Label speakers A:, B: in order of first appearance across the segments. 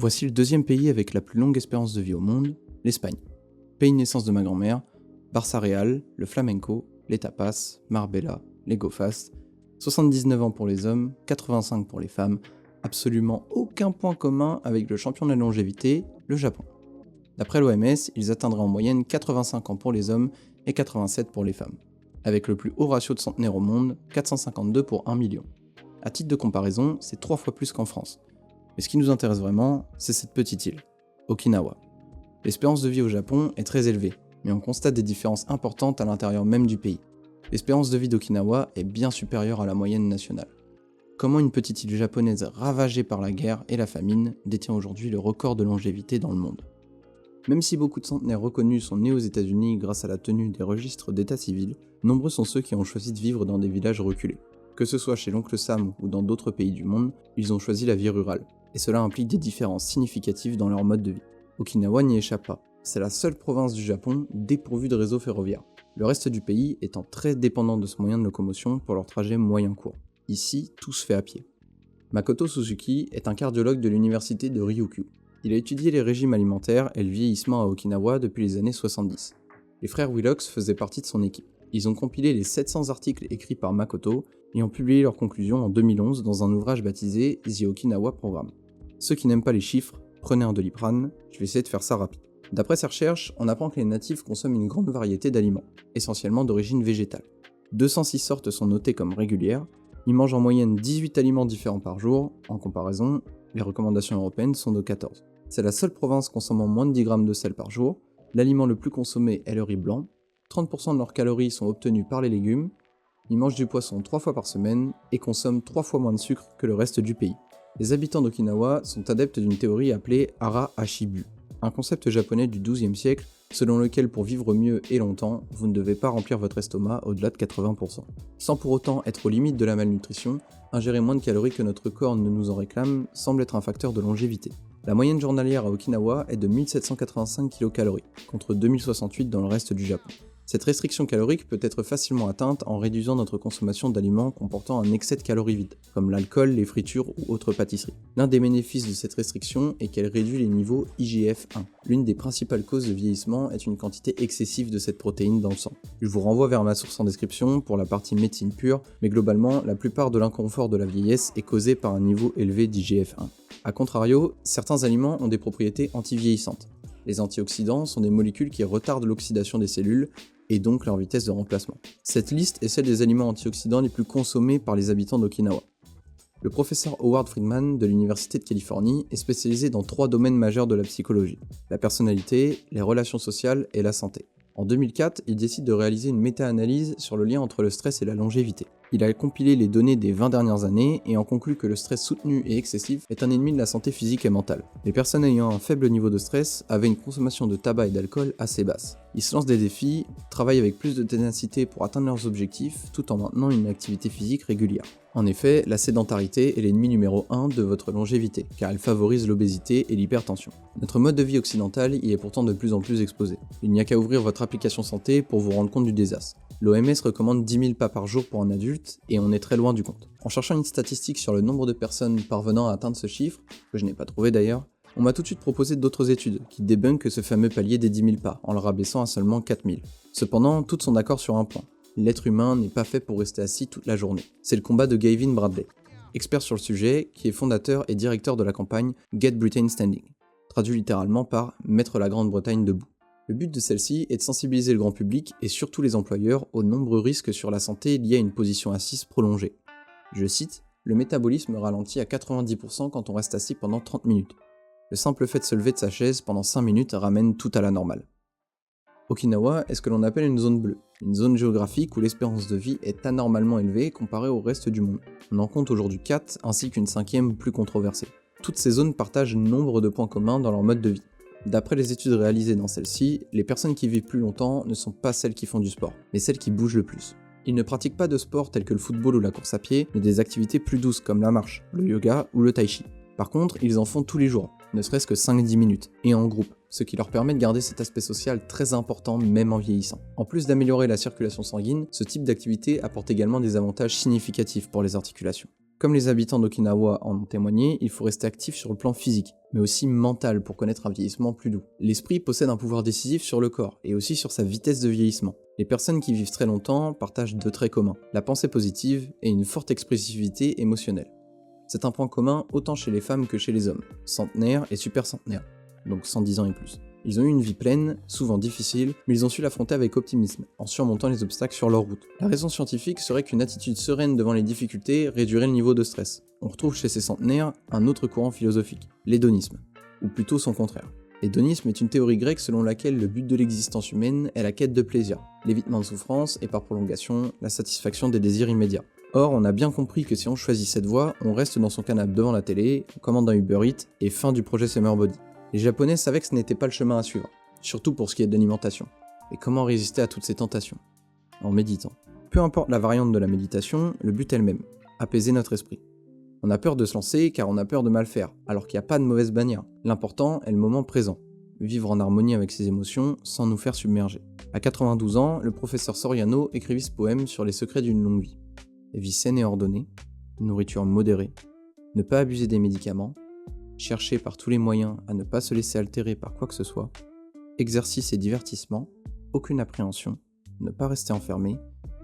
A: Voici le deuxième pays avec la plus longue espérance de vie au monde, l'Espagne. Pays de naissance de ma grand-mère, Barça Real, le flamenco, les tapas, Marbella, les go-fast, 79 ans pour les hommes, 85 pour les femmes, absolument aucun point commun avec le champion de la longévité, le Japon. D'après l'OMS, ils atteindraient en moyenne 85 ans pour les hommes et 87 pour les femmes, avec le plus haut ratio de centenaires au monde, 452 pour 1 million. À titre de comparaison, c'est 3 fois plus qu'en France. Mais ce qui nous intéresse vraiment, c'est cette petite île, Okinawa. L'espérance de vie au Japon est très élevée, mais on constate des différences importantes à l'intérieur même du pays. L'espérance de vie d'Okinawa est bien supérieure à la moyenne nationale. Comment une petite île japonaise ravagée par la guerre et la famine détient aujourd'hui le record de longévité dans le monde? Même si beaucoup de centenaires reconnus sont nés aux États-Unis grâce à la tenue des registres d'état civil, nombreux sont ceux qui ont choisi de vivre dans des villages reculés. Que ce soit chez l'oncle Sam ou dans d'autres pays du monde, ils ont choisi la vie rurale, et cela implique des différences significatives dans leur mode de vie. Okinawa n'y échappe pas, c'est la seule province du Japon dépourvue de réseau ferroviaire, le reste du pays étant très dépendant de ce moyen de locomotion pour leur trajet moyen-court. Ici, tout se fait à pied. Makoto Suzuki est un cardiologue de l'université de Ryukyu. Il a étudié les régimes alimentaires et le vieillissement à Okinawa depuis les années 70. Les frères Willox faisaient partie de son équipe. Ils ont compilé les 700 articles écrits par Makoto et ont publié leurs conclusions en 2011 dans un ouvrage baptisé The Okinawa Program. Ceux qui n'aiment pas les chiffres, prenez un Doliprane, je vais essayer de faire ça rapide. D'après ces recherches, on apprend que les natifs consomment une grande variété d'aliments, essentiellement d'origine végétale. 206 sortes sont notées comme régulières, ils mangent en moyenne 18 aliments différents par jour, en comparaison, les recommandations européennes sont de 14. C'est la seule province consommant moins de 10 grammes de sel par jour, l'aliment le plus consommé est le riz blanc, 30% de leurs calories sont obtenues par les légumes, ils mangent du poisson 3 fois par semaine et consomment 3 fois moins de sucre que le reste du pays. Les habitants d'Okinawa sont adeptes d'une théorie appelée Hara Hashibu, un concept japonais du XIIe siècle selon lequel pour vivre mieux et longtemps, vous ne devez pas remplir votre estomac au-delà de 80%. Sans pour autant être aux limites de la malnutrition, ingérer moins de calories que notre corps ne nous en réclame semble être un facteur de longévité. La moyenne journalière à Okinawa est de 1785 kcal, contre 2068 dans le reste du Japon. Cette restriction calorique peut être facilement atteinte en réduisant notre consommation d'aliments comportant un excès de calories vides, comme l'alcool, les fritures ou autres pâtisseries. L'un des bénéfices de cette restriction est qu'elle réduit les niveaux IGF-1. L'une des principales causes de vieillissement est une quantité excessive de cette protéine dans le sang. Je vous renvoie vers ma source en description pour la partie médecine pure, mais globalement, la plupart de l'inconfort de la vieillesse est causé par un niveau élevé d'IGF-1. A contrario, certains aliments ont des propriétés anti-vieillissantes. Les antioxydants sont des molécules qui retardent l'oxydation des cellules et donc leur vitesse de remplacement. Cette liste est celle des aliments antioxydants les plus consommés par les habitants d'Okinawa. Le professeur Howard Friedman de l'Université de Californie est spécialisé dans 3 domaines majeurs de la psychologie: la personnalité, les relations sociales et la santé. En 2004, il décide de réaliser une méta-analyse sur le lien entre le stress et la longévité. Il a compilé les données des 20 dernières années et en conclut que le stress soutenu et excessif est un ennemi de la santé physique et mentale. Les personnes ayant un faible niveau de stress avaient une consommation de tabac et d'alcool assez basse. Ils se lancent des défis, travaillent avec plus de ténacité pour atteindre leurs objectifs tout en maintenant une activité physique régulière. En effet, la sédentarité est l'ennemi numéro 1 de votre longévité, car elle favorise l'obésité et l'hypertension. Notre mode de vie occidental y est pourtant de plus en plus exposé. Il n'y a qu'à ouvrir votre application santé pour vous rendre compte du désastre. L'OMS recommande 10 000 pas par jour pour un adulte, et on est très loin du compte. En cherchant une statistique sur le nombre de personnes parvenant à atteindre ce chiffre, que je n'ai pas trouvé d'ailleurs, on m'a tout de suite proposé d'autres études qui débunkent ce fameux palier des 10 000 pas, en le rabaissant à seulement 4 000. Cependant, toutes sont d'accord sur un point. L'être humain n'est pas fait pour rester assis toute la journée. C'est le combat de Gavin Bradley, expert sur le sujet, qui est fondateur et directeur de la campagne Get Britain Standing, traduit littéralement par « Mettre la Grande-Bretagne debout ». Le but de celle-ci est de sensibiliser le grand public et surtout les employeurs aux nombreux risques sur la santé liés à une position assise prolongée. Je cite, « Le métabolisme ralentit à 90% quand on reste assis pendant 30 minutes. Le simple fait de se lever de sa chaise pendant 5 minutes ramène tout à la normale. » Okinawa est ce que l'on appelle une zone bleue, une zone géographique où l'espérance de vie est anormalement élevée comparée au reste du monde. On en compte aujourd'hui 4, ainsi qu'une 5e plus controversée. Toutes ces zones partagent nombre de points communs dans leur mode de vie. D'après les études réalisées dans celles-ci, les personnes qui vivent plus longtemps ne sont pas celles qui font du sport, mais celles qui bougent le plus. Ils ne pratiquent pas de sport tels que le football ou la course à pied, mais des activités plus douces comme la marche, le yoga ou le tai chi. Par contre, ils en font tous les jours, ne serait-ce que 5-10 minutes, et en groupe, ce qui leur permet de garder cet aspect social très important même en vieillissant. En plus d'améliorer la circulation sanguine, ce type d'activité apporte également des avantages significatifs pour les articulations. Comme les habitants d'Okinawa en ont témoigné, il faut rester actif sur le plan physique, mais aussi mental pour connaître un vieillissement plus doux. L'esprit possède un pouvoir décisif sur le corps, et aussi sur sa vitesse de vieillissement. Les personnes qui vivent très longtemps partagent deux traits communs, la pensée positive et une forte expressivité émotionnelle. C'est un point commun autant chez les femmes que chez les hommes, centenaires et super centenaires, donc 110 ans et plus. Ils ont eu une vie pleine, souvent difficile, mais ils ont su l'affronter avec optimisme, en surmontant les obstacles sur leur route. La raison scientifique serait qu'une attitude sereine devant les difficultés réduirait le niveau de stress. On retrouve chez ces centenaires un autre courant philosophique, l'hédonisme, ou plutôt son contraire. L'hédonisme est une théorie grecque selon laquelle le but de l'existence humaine est la quête de plaisir, l'évitement de souffrance et par prolongation, la satisfaction des désirs immédiats. Or, on a bien compris que si on choisit cette voie, on reste dans son canapé devant la télé, on commande un Uber Eats et fin du projet Summer Body. Les Japonais savaient que ce n'était pas le chemin à suivre, surtout pour ce qui est de l'alimentation. Et comment résister à toutes ces tentations? En méditant. Peu importe la variante de la méditation, le but est le même, apaiser notre esprit. On a peur de se lancer car on a peur de mal faire, alors qu'il n'y a pas de mauvaise bannière. L'important est le moment présent, vivre en harmonie avec ses émotions sans nous faire submerger. À 92 ans, le professeur Soriano écrivit ce poème sur les secrets d'une longue vie. Vie saine et ordonnée, nourriture modérée, ne pas abuser des médicaments, chercher par tous les moyens à ne pas se laisser altérer par quoi que ce soit, exercice et divertissement, aucune appréhension, ne pas rester enfermé,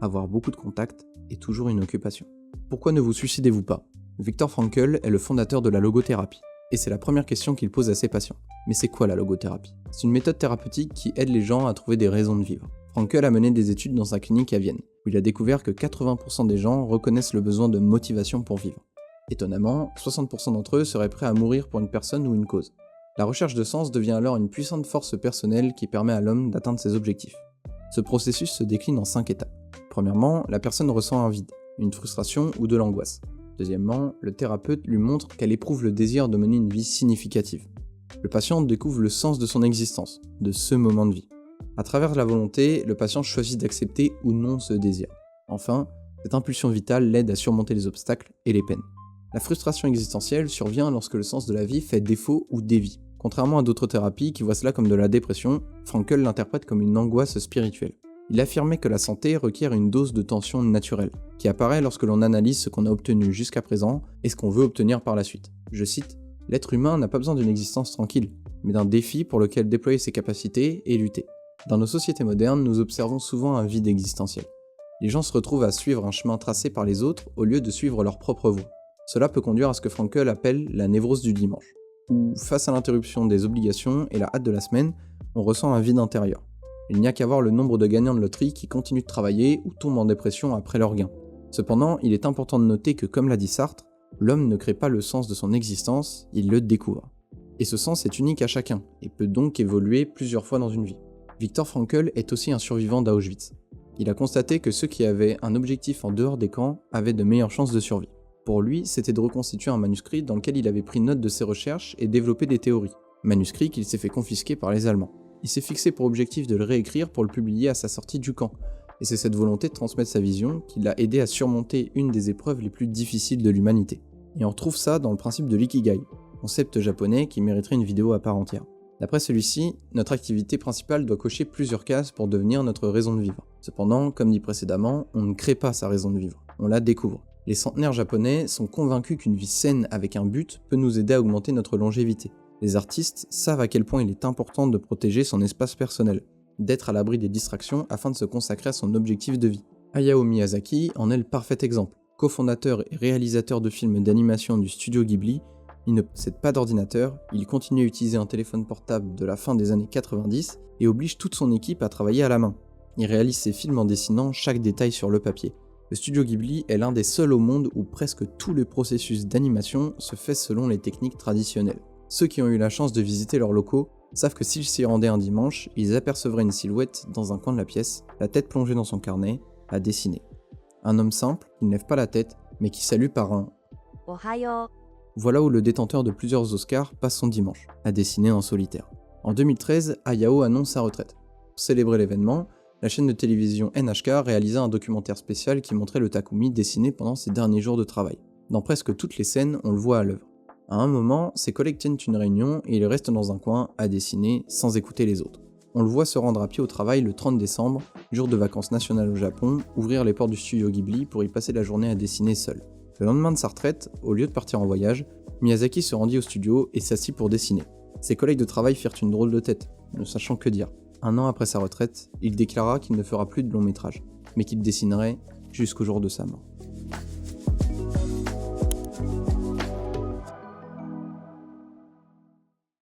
A: avoir beaucoup de contacts et toujours une occupation. Pourquoi ne vous suicidez-vous pas? Viktor Frankl est le fondateur de la logothérapie, et c'est la première question qu'il pose à ses patients. Mais c'est quoi la logothérapie? C'est une méthode thérapeutique qui aide les gens à trouver des raisons de vivre. Frankl a mené des études dans sa clinique à Vienne, où il a découvert que 80% des gens reconnaissent le besoin de motivation pour vivre. Étonnamment, 60% d'entre eux seraient prêts à mourir pour une personne ou une cause. La recherche de sens devient alors une puissante force personnelle qui permet à l'homme d'atteindre ses objectifs. Ce processus se décline en 5 étapes. Premièrement, la personne ressent un vide, une frustration ou de l'angoisse. Deuxièmement, le thérapeute lui montre qu'elle éprouve le désir de mener une vie significative. Le patient découvre le sens de son existence, de ce moment de vie. À travers la volonté, le patient choisit d'accepter ou non ce désir. Enfin, cette impulsion vitale l'aide à surmonter les obstacles et les peines. La frustration existentielle survient lorsque le sens de la vie fait défaut ou dévie. Contrairement à d'autres thérapies qui voient cela comme de la dépression, Frankl l'interprète comme une angoisse spirituelle. Il affirmait que la santé requiert une dose de tension naturelle, qui apparaît lorsque l'on analyse ce qu'on a obtenu jusqu'à présent et ce qu'on veut obtenir par la suite. Je cite, « L'être humain n'a pas besoin d'une existence tranquille, mais d'un défi pour lequel déployer ses capacités et lutter. Dans nos sociétés modernes, nous observons souvent un vide existentiel. Les gens se retrouvent à suivre un chemin tracé par les autres au lieu de suivre leur propre voie. Cela peut conduire à ce que Frankl appelle la névrose du dimanche, où, face à l'interruption des obligations et la hâte de la semaine, on ressent un vide intérieur. Il n'y a qu'à voir le nombre de gagnants de loterie qui continuent de travailler ou tombent en dépression après leur gain. Cependant, il est important de noter que, comme l'a dit Sartre, l'homme ne crée pas le sens de son existence, il le découvre. Et ce sens est unique à chacun, et peut donc évoluer plusieurs fois dans une vie. Viktor Frankl est aussi un survivant d'Auschwitz. Il a constaté que ceux qui avaient un objectif en dehors des camps avaient de meilleures chances de survie. Pour lui, c'était de reconstituer un manuscrit dans lequel il avait pris note de ses recherches et développé des théories. Manuscrit qu'il s'est fait confisquer par les Allemands. Il s'est fixé pour objectif de le réécrire pour le publier à sa sortie du camp. Et c'est cette volonté de transmettre sa vision qui l'a aidé à surmonter une des épreuves les plus difficiles de l'humanité. Et on retrouve ça dans le principe de l'ikigai, concept japonais qui mériterait une vidéo à part entière. D'après celui-ci, notre activité principale doit cocher plusieurs cases pour devenir notre raison de vivre. Cependant, comme dit précédemment, on ne crée pas sa raison de vivre, on la découvre. Les centenaires japonais sont convaincus qu'une vie saine avec un but peut nous aider à augmenter notre longévité. Les artistes savent à quel point il est important de protéger son espace personnel, d'être à l'abri des distractions afin de se consacrer à son objectif de vie. Hayao Miyazaki en est le parfait exemple. Cofondateur et réalisateur de films d'animation du studio Ghibli, il ne possède pas d'ordinateur, il continue à utiliser un téléphone portable de la fin des années 90 et oblige toute son équipe à travailler à la main. Il réalise ses films en dessinant chaque détail sur le papier. Le studio Ghibli est l'un des seuls au monde où presque tout le processus d'animation se fait selon les techniques traditionnelles. Ceux qui ont eu la chance de visiter leurs locaux savent que s'ils s'y rendaient un dimanche, ils apercevraient une silhouette dans un coin de la pièce, la tête plongée dans son carnet, à dessiner. Un homme simple, qui ne lève pas la tête, mais qui salue par un « Ohayo ». Voilà où le détenteur de plusieurs Oscars passe son dimanche, à dessiner en solitaire. En 2013, Hayao annonce sa retraite. Pour célébrer l'événement, la chaîne de télévision NHK réalisa un documentaire spécial qui montrait le Takumi dessiner pendant ses derniers jours de travail. Dans presque toutes les scènes, on le voit à l'œuvre. À un moment, ses collègues tiennent une réunion et il reste dans un coin à dessiner sans écouter les autres. On le voit se rendre à pied au travail le 30 décembre, jour de vacances nationales au Japon, ouvrir les portes du studio Ghibli pour y passer la journée à dessiner seul. Le lendemain de sa retraite, au lieu de partir en voyage, Miyazaki se rendit au studio et s'assit pour dessiner. Ses collègues de travail firent une drôle de tête, ne sachant que dire. Un an après sa retraite, il déclara qu'il ne fera plus de long métrage, mais qu'il dessinerait jusqu'au jour de sa mort.